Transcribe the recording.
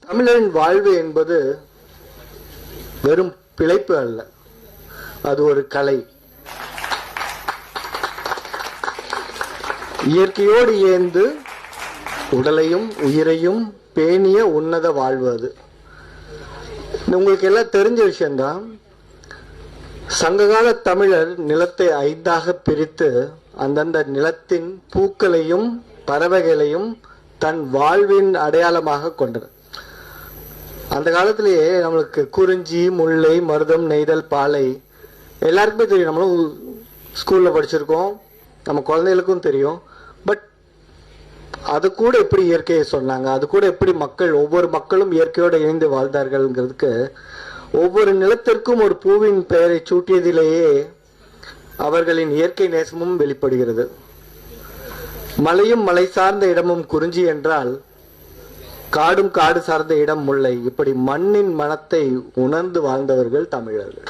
தமிழரின் வாழ்வு என்பது வெறும் பிழைப்பு அல்ல, அது ஒரு கலை. இயற்கையோடு இயந்து உடலையும் உயிரையும் பேணிய உன்னத வாழ்வு அது. உங்களுக்கு எல்லாம் தெரிஞ்ச விஷயம்தான். சங்ககால தமிழர் நிலத்தை 5ஆக பிரித்து அந்தந்த நிலத்தின் பூக்களையும் பறவைகளையும் தன் வாழ்வின் அடையாளமாக கொண்டனர். அந்த காலத்திலேயே நம்மளுக்கு குறிஞ்சி, முல்லை, மருதம், நெய்தல், பாலை எல்லாருக்குமே தெரியும். நம்மளும் ஸ்கூல்ல படிச்சிருக்கோம், நம்ம குழந்தைகளுக்கும் தெரியும். பட் அது கூட எப்படி இயற்கையை சொன்னாங்க, அது கூட எப்படி ஒவ்வொரு மக்களும் இயற்கையோடு இணைந்து வாழ்ந்தார்கள்ங்கிறதுக்கு ஒவ்வொரு நிலத்திற்கும் ஒரு பூவின் பெயரை சூட்டியதிலேயே அவர்களின் இயற்கை நேசமும் வெளிப்படுகிறது. மலையும் மலை சார்ந்த இடமும் குறிஞ்சி என்றால் காடும் காடு சார்ந்த இடம் முல்லை. இப்படி மண்ணின் மனத்தை உணர்ந்து வாழ்ந்தவர்கள் தமிழர்கள்.